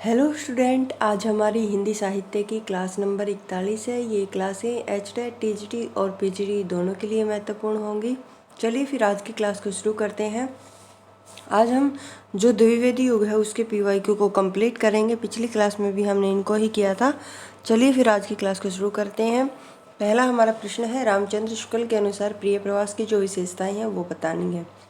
Hello student, आज हमारी हिंदी साहित्य की क्लास नंबर 41 है। ये क्लासें HTET, TGT और PGT दोनों के लिए महत्वपूर्ण होंगी। चलिए फिर आज की क्लास को शुरू करते हैं। आज हम जो द्विवेदी युग है उसके PYQ को कंप्लीट करेंगे। पिछली क्लास में भी हमने इनको ही किया था। चलिए फिर आज की क्लास को शुरू करते हैं। पहला हमारा प्रश्न है, रामचंद्र शुक्ल के अनुसार प्रिय प्रवास की जो विशेषताएँ हैं वो बतानी है।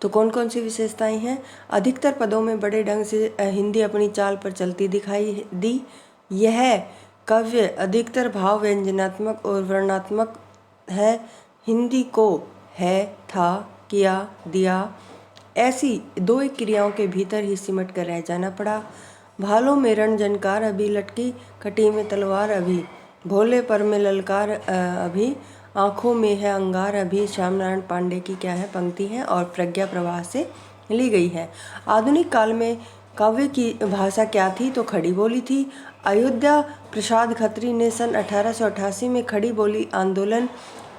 तो कौन कौन सी विशेषताएं हैं? अधिकतर पदों में बड़े ढंग से हिंदी अपनी चाल पर चलती दिखाई दी। यह काव्य अधिकतर भाव व्यंजनात्मक और वर्णनात्मक है। हिंदी को है, था, किया, दिया ऐसी दो एक क्रियाओं के भीतर ही सिमट कर रह जाना पड़ा। भालों में रणझनकार अभी, लटकी कटी में तलवार अभी, भोले पर में ललकार अभी, आँखों में है अंगार अभी श्याम नारायण पांडे की क्या है पंक्ति है और प्रज्ञा प्रवाह से ली गई है। आधुनिक काल में काव्य की भाषा क्या थी? तो खड़ी बोली थी। अयोध्या प्रसाद खत्री ने सन 1888 में खड़ी बोली आंदोलन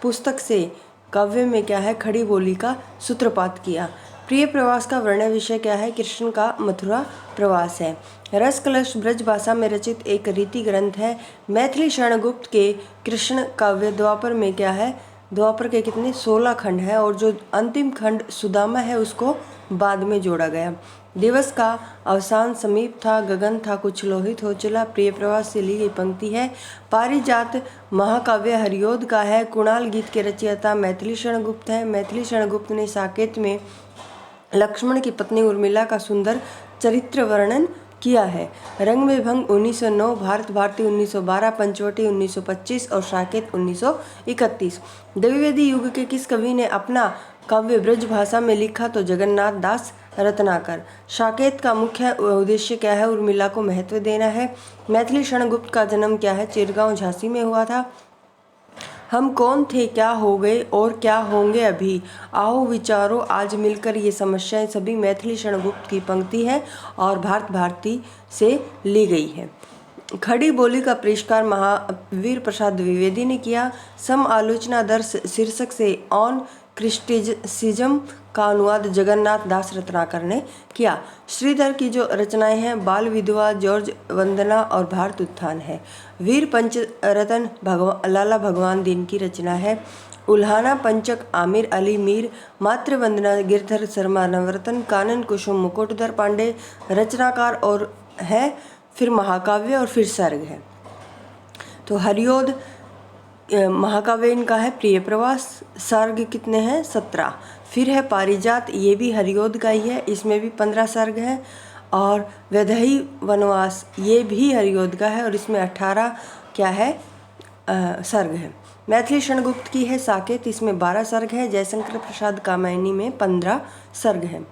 पुस्तक से काव्य में क्या है खड़ी बोली का सूत्रपात किया। प्रिय प्रवास का वर्णन विषय क्या है? कृष्ण का मथुरा प्रवास है। रस कलश ब्रज भाषा में रचित एक रीति ग्रंथ है। मैथिली शरणगुप्त के कृष्ण काव्य द्वापर में क्या है? द्वापर के कितने 16 खंड है और जो अंतिम खंड सुदामा है उसको बाद में जोड़ा गया। दिवस का अवसान समीप था, गगन था कुछ लोहित हो चला, प्रिय प्रवास से ली गई पंक्ति है। पारिजात महाकाव्य हरियोध का है। कुणाल गीत के रचयिता मैथिली शरणगुप्त है। मैथिली शरणगुप्त ने साकेत में लक्ष्मण की पत्नी उर्मिला का सुंदर चरित्र वर्णन किया है। रंग में भंग 1909, भारत भारती 1912, पंचवटी 1925 और साकेत 1931। द्विवेदी युग के किस कवि ने अपना काव्य ब्रज भाषा में लिखा? तो जगन्नाथ दास रत्नाकर। साकेत का मुख्य उद्देश्य क्या है? उर्मिला को महत्व देना है। मैथिली शरणगुप्त का जन्म क्या है? चिरगांव झांसी में हुआ था। हम कौन थे, क्या हो गए और क्या होंगे अभी, आओ विचारो आज मिलकर, ये समस्याएं सभी मैथिली शरणगुप्त की पंक्ति है और भारत भारती से ली गई है। खड़ी बोली का परिष्कार महावीर प्रसाद द्विवेदी ने किया। सम आलोचना दर्श शीर्षक से ऑन क्रिस्टिसिज्म का अनुवाद जगन्नाथ दास रत्नाकर ने किया। श्रीधर की जो रचनाएं हैं बाल विधवा, जॉर्ज वंदना और भारत उत्थान है। वीर पंचरतन लाला भगवान दीन की रचना है। उल्हाना पंचक आमिर अली मीर, मातृ वंदना गिरधर शर्मा नवरत्न, कानन कुसुम मुकुटधर पांडे रचनाकार और है। फिर महाकाव्य और फिर सर्ग है। तो हरियोध महाकाव्य इनका है प्रिय प्रवास। सर्ग कितने हैं? 17। फिर है पारिजात, ये भी हरियोध का ही है, इसमें भी 15 सर्ग है। और वैदेही वनवास ये भी हरियोध का है और इसमें 18 क्या है सर्ग है। मैथिली शरणगुप्त की है साकेत, इसमें 12 सर्ग है। जयशंकर प्रसाद कामायनी में 15 सर्ग है।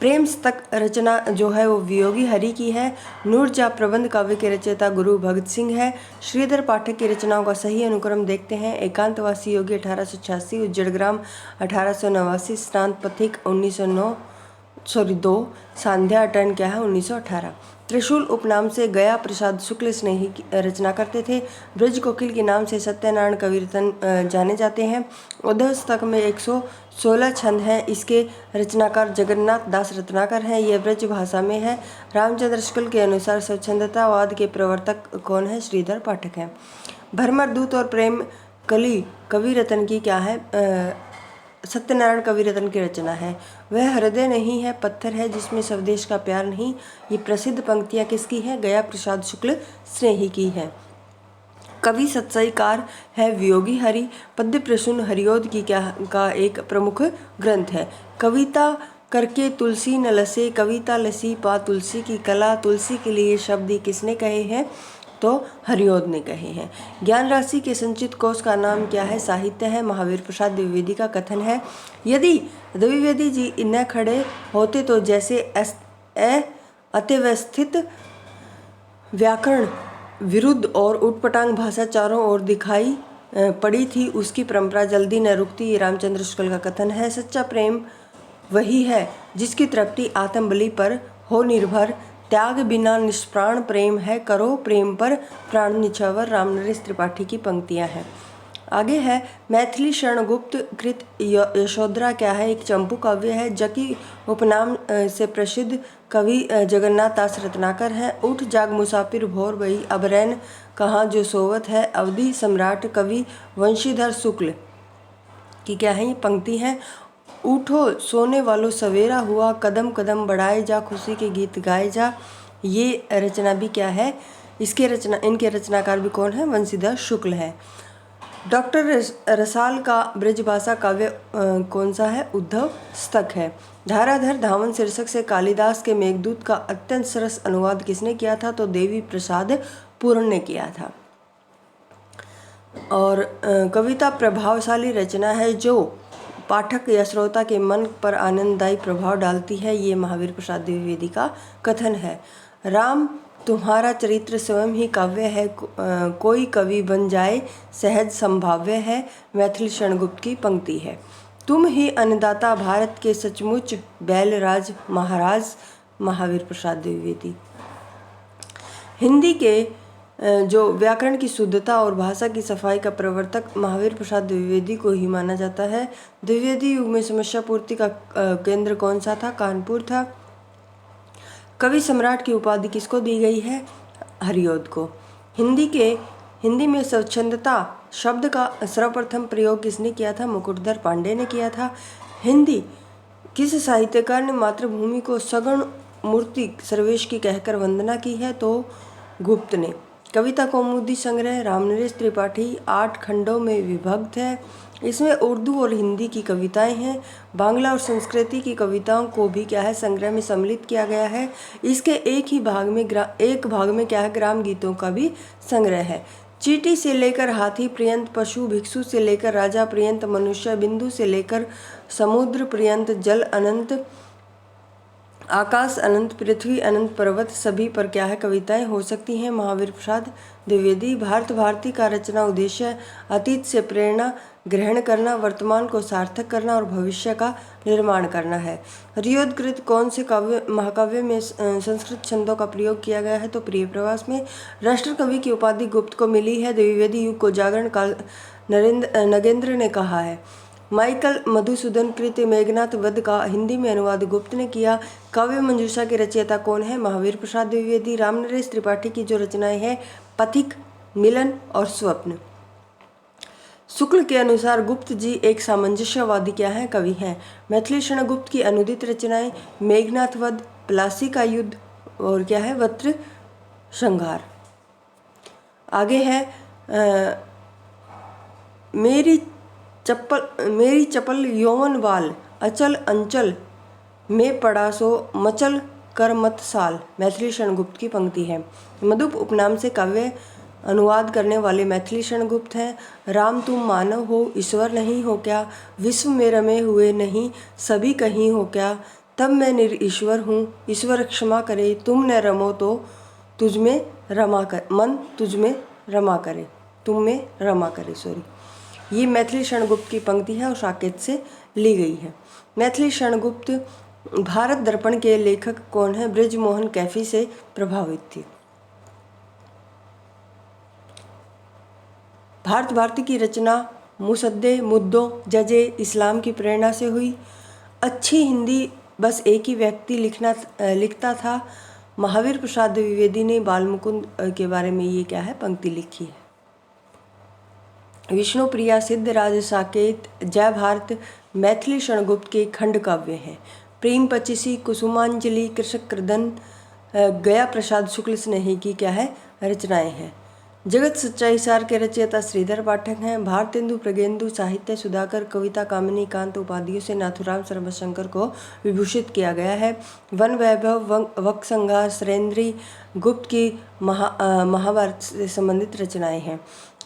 प्रेम स्तक रचना जो है वो वियोगी हरि की है। नूरजहाँ प्रबंध काव्य के रचयिता गुरु भगत सिंह है। श्रीधर पाठक की रचनाओं का सही अनुक्रम देखते हैं। एकांतवासी योगी 1886, उज्जड़ग्राम 1889, स्नान पथिक 1902, सांध्या अटन क्या है 1918। त्रिशूल उपनाम से गया प्रसाद शुक्ल स्नेही की रचना करते थे। ब्रज कोकिल के नाम से सत्यनारायण कविरत्न जाने जाते हैं। उद्धव स्तक में 116 छंद हैं। इसके रचनाकार जगन्नाथ दास रत्नाकर हैं। यह ब्रज भाषा में है। रामचंद्र शुक्ल के अनुसार स्वच्छंदतावाद के प्रवर्तक कौन है? श्रीधर पाठक हैं। भरमर दूत और प्रेम कली कविरत्न की क्या है? सत्यनारायण कविरत्न की रचना है। वह हृदय नहीं है पत्थर है जिसमें स्वदेश का प्यार नहीं। ये प्रसिद्ध पंक्तियाँ किसकी है? गया प्रसाद शुक्ल स्नेही की है। कवि सत्सईकार है वियोगी हरि। पद्य प्रसून हरियोध की क्या का एक प्रमुख ग्रंथ है। कविता करके तुलसी न लसे, कविता लसी पा तुलसी की कला, तुलसी के लिए शब्द किसने कहे हैं? तो हरियोध ने कहे हैं। ज्ञान राशि के संचित कोश का नाम क्या है? साहित्य है। महावीर प्रसाद द्विवेदी का कथन है, यदि द्विवेदी जी न खड़े होते तो जैसे अत्यवस्थित व्याकरण विरुद्ध और उटपटांग भाषा चारों ओर दिखाई पड़ी थी, उसकी परंपरा जल्दी न रुकती। ये रामचंद्र शुक्ल का कथन है। सच्चा प्रेम वही है जिसकी तृप्ति आत्मबलि पर हो निर्भर। त्याग बिना निष्प्राण प्रेम है, करो प्रेम पर प्राण निछावर। रामनरेश त्रिपाठी की पंक्तियां हैं। आगे है मैथिली शरणगुप्त कृत यशोधरा क्या है, एक चंपू काव्य है। जकी उपनाम से प्रसिद्ध कवि जगन्नाथ दास रत्नाकर है। उठ जाग मुसाफिर भोर भई, अब रैन कहाँ जो सोवत है। अवधि सम्राट कवि वंशीधर शुक्ल की क्या है ये पंक्ति है। उठो सोने वालों सवेरा हुआ, कदम कदम बढ़ाए जा, खुशी के गीत गाए जा। ये रचना भी क्या है, इनके रचनाकार भी कौन है, वंशीधर शुक्ल है। डॉक्टर रसाल का ब्रजभाषा काव्य कौन सा है, उद्धव स्तक है। धाराधर धावन शीर्षक से कालिदास के मेघदूत का अत्यंत सरस अनुवाद किसने किया था, तो देवी प्रसाद पूर्ण ने किया था। और कविता प्रभावशाली रचना है जो पाठक या श्रोता के मन पर आनंददायी प्रभाव डालती है, ये महावीर प्रसाद द्विवेदी का कथन है। राम तुम्हारा चरित्र स्वयं ही काव्य है, कोई कवि बन जाए सहज संभाव्य है, मैथिली शरणगुप्त की पंक्ति है। तुम ही अन्नदाता भारत के सचमुच बैलराज महाराज, महावीर प्रसाद द्विवेदी। हिंदी के जो व्याकरण की शुद्धता और भाषा की सफाई का प्रवर्तक महावीर प्रसाद द्विवेदी को ही माना जाता है। द्विवेदी युग में समस्या पूर्ति का केंद्र कौन सा था, कानपुर था। कवि सम्राट की उपाधि किसको दी गई है, हरिऔध को। हिंदी में स्वच्छंदता शब्द का सर्वप्रथम प्रयोग किसने किया था, मुकुटधर पांडे ने किया था। हिंदी किस साहित्यकार ने मातृभूमि को सगुण मूर्ति सर्वेश की कहकर वंदना की है, तो गुप्त ने। कविता कौमुदी संग्रह रामनरेश त्रिपाठी 8 खंडों में विभक्त है। इसमें उर्दू और हिंदी की कविताएं हैं। बांग्ला और संस्कृति की कविताओं को भी क्या है संग्रह में सम्मिलित किया गया है। इसके एक भाग में क्या है ग्राम गीतों का भी संग्रह है। चींटी से लेकर हाथी पर्यंत, पशु भिक्षु से लेकर राजा पर्यंत, मनुष्य बिंदु से लेकर समुद्र पर्यंत, जल अनंत, आकाश अनंत, पृथ्वी अनंत, पर्वत सभी पर क्या है कविताएं हो सकती हैं। महावीर प्रसाद द्विवेदी। भारत भारती का रचना उद्देश्य अतीत से प्रेरणा ग्रहण करना, वर्तमान को सार्थक करना और भविष्य का निर्माण करना है। हरिऔध कृत कौन से महाकाव्य में संस्कृत छंदों का प्रयोग किया गया है, तो प्रिय प्रवास में। राष्ट्र कवि की उपाधि गुप्त को मिली है। द्विवेदी युग को जागरण काल नगेंद्र ने कहा है। माइकल मधुसूदन कृत मेघनाथ वध का हिंदी में अनुवाद गुप्त ने किया। काव्य मंजूषा के रचयिता कौन है, महावीर प्रसाद द्विवेदी। रामनरेश त्रिपाठी की जो रचनाएं हैं पथिक, मिलन और स्वप्न। शुक्ल के अनुसार गुप्त जी एक सामंजस्यवादी क्या है कवि हैं। मैथिली शरणगुप्त की अनुदित रचनाएं मेघनाथ वध, प्लासी का युद्ध और क्या है वत्र श्रृंगार। आगे है मेरी चपल यौवन वाल, अचल अंचल में पड़ा सो मचल कर मत साल, मैथिली शरणगुप्त की पंक्ति है। मधुप उपनाम से काव्य अनुवाद करने वाले मैथिली शरणगुप्त हैं। राम तुम मानव हो ईश्वर नहीं हो क्या, विश्व में रमे हुए नहीं सभी कहीं हो क्या, तब मैं निरीश्वर हूँ ईश्वर क्षमा करे, तुम न रमो तो तुझ में रमा कर, मन तुझ में रमा करे, तुम में रमा करे। ये मैथिली शरणगुप्त की पंक्ति है और साकेत से ली गई है। मैथिली शरणगुप्त भारत दर्पण के लेखक कौन है, बृजमोहन कैफी से प्रभावित थी। भारत भारती की रचना मुसद्दे, मुद्दों, जजे, इस्लाम की प्रेरणा से हुई। अच्छी हिंदी बस एक ही व्यक्ति लिखता था। महावीर प्रसाद द्विवेदी ने बाल मुकुंद के बारे में ये क्या है पंक्ति लिखी है। विष्णु प्रिया, सिद्धराज, साकेत, जय भारत मैथिली शरणगुप्त के खंड काव्य हैं। प्रेम पचीसी, कुसुमांजलि, कृषक क्रदन, गया प्रसाद शुक्ल स्नेही की क्या है रचनाएं हैं। जगत सच्चाई सार के रचयिता श्रीधर पाठक हैं। भारतेंदु, प्रगेंदु, साहित्य सुधाकर, कविता कामिनी कांत उपाधियों से नाथुराम सर्वशंकर को विभूषित किया गया है। वन वैभव, वक संहार, सुरेंद्री गुप्त की महाभारत से संबंधित रचनाएं हैं।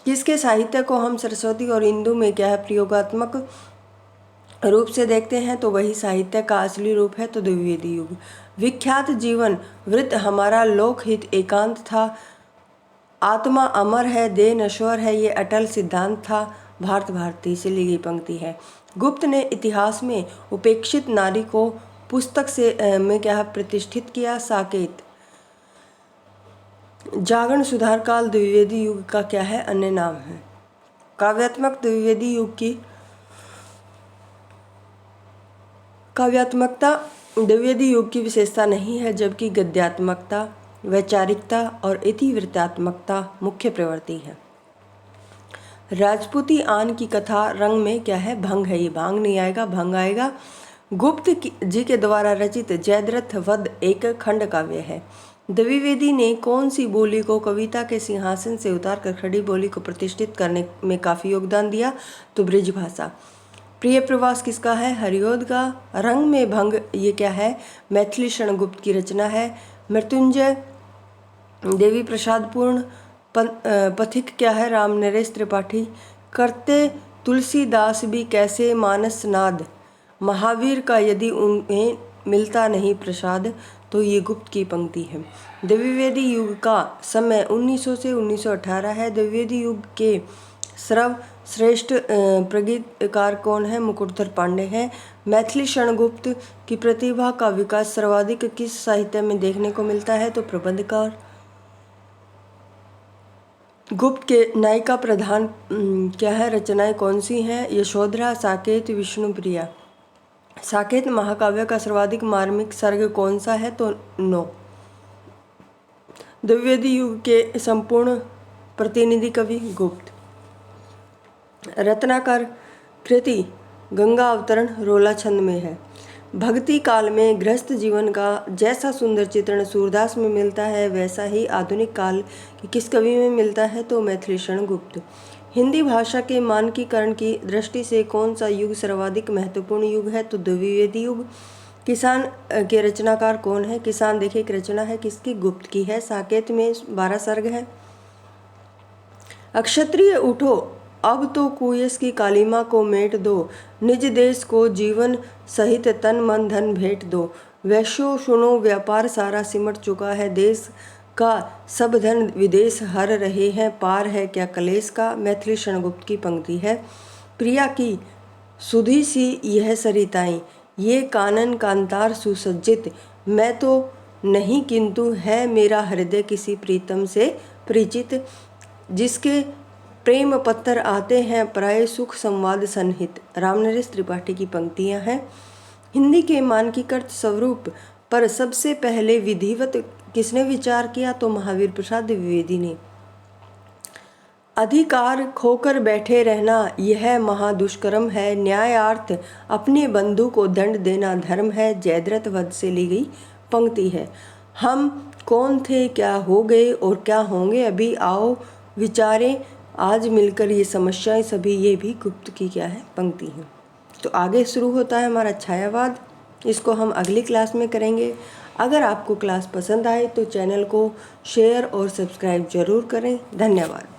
किसके साहित्य को हम सरस्वती और इंदु में क्या है प्रयोगात्मक रूप से देखते हैं, तो वही साहित्य का असली रूप है, तो द्विवेदी युग। विख्यात जीवन वृत्त हमारा लोकहित एकांत था, आत्मा अमर है देह नश्वर है ये अटल सिद्धांत था, भारत भारती से ली गई पंक्ति है। गुप्त ने इतिहास में उपेक्षित नारी को पुस्तक से में क्या प्रतिष्ठित किया, साकेत। जागरण सुधार काल द्विवेदी युग का क्या है अन्य नाम है। काव्यात्मकता द्विवेदी युग की विशेषता नहीं है, जबकि गद्यात्मकता, वैचारिकता और इतिवृत्तात्मकता मुख्य प्रवृत्ति है। राजपूती आन की कथा रंग में क्या है? भंग है। ये भांग नहीं आएगा, भंग आएगा। गुप्त जी के द्वारा रचित जयद्रथ वध एक खंड काव्य है। द्विवेदी ने कौन सी बोली को कविता के सिंहासन से उतारकर खड़ी बोली को प्रतिष्ठित करने में काफी योगदान दिया? तो ब्रिज भाषा। प्रिय प्रवास किसका है? हरिओद का। रंग में भंग ये क्या है? मैथिली शरण गुप्त की रचना है। मृत्युंजय देवी प्रसाद पूर्ण। पथिक क्या है? राम नरेश त्रिपाठी। करते तुलसीदास भी कैसे मानस नाद। महावीर का यदि उन्हें मिलता नहीं प्रसाद, तो ये गुप्त की पंक्ति है। द्विवेदी युग का समय 1900 से 1918 है। द्विवेदी युग के सर्वश्रेष्ठ प्रगीतकार कौन है? मुकुटधर पांडे हैं। मैथिली शरणगुप्त की प्रतिभा का विकास सर्वाधिक किस साहित्य में देखने को मिलता है? तो प्रबंधकार। गुप्त के नायिका प्रधान क्या है? रचनाएं कौन सी हैं? यशोधरा, साकेत, विष्णुप्रिया। साकेत महाकाव्य का सर्वाधिक मार्मिक सर्ग कौन सा है? तो 9। द्विवेदी युग के संपूर्ण प्रतिनिधि कवि गुप्त। रत्नाकर कृति गंगा अवतरण रोला छंद में है। भक्ति काल में गृहस्थ जीवन का जैसा सुंदर चित्रण सूरदास में मिलता है, वैसा ही आधुनिक काल के किस कवि में मिलता है? तो मैथिली शरण गुप्त। हिंदी भाषा के मानकीकरण की दृष्टि से कौन सा युग सर्वाधिक महत्वपूर्ण युग है? तो द्विवेदी युग। किसान के रचनाकार कौन है? किसान देखिए एक रचना है किसकी? गुप्त की है। साकेत में 12 सर्ग है। अक्षत्रिय उठो, अब तो कुयस की कालिमा को मेट दो, निज देश को जीवन सहित तन मन धन भेंट दो। वैश्यो सुनो, व्यापार सारा सिमट चुका है, देश का सब धन विदेश हर रहे हैं, पार है क्या कलेश का। मैथिली शरणगुप्त की पंक्ति है। प्रिया की सुधी सी यह सरिताएं, ये कानन कांतार सुसज्जित, मैं तो नहीं किंतु है मेरा हृदय किसी प्रीतम से परिचित। जिसके प्रेम पत्थर आते हैं प्राय सुख संवाद सन्निहित। राम नरेश त्रिपाठी की पंक्तियां हैं। हिंदी के मानकीकृत स्वरूप पर सबसे पहले विधिवत किसने विचार किया? तो महावीर प्रसाद द्विवेदी ने। अधिकार खोकर बैठे रहना यह महादुष्कर्म है, न्यायार्थ अपने बंधु को दंड देना धर्म है। जयद्रथ वध से ली गई पंक्ति है। हम कौन थे, क्या हो गए और क्या होंगे अभी, आओ विचारें आज मिलकर ये समस्याएं सभी। ये भी गुप्त की क्या है? पंक्ति है। तो आगे शुरू होता है हमारा छायावाद। इसको हम अगली क्लास में करेंगे। अगर आपको क्लास पसंद आए तो चैनल को शेयर और सब्सक्राइब जरूर करें। धन्यवाद।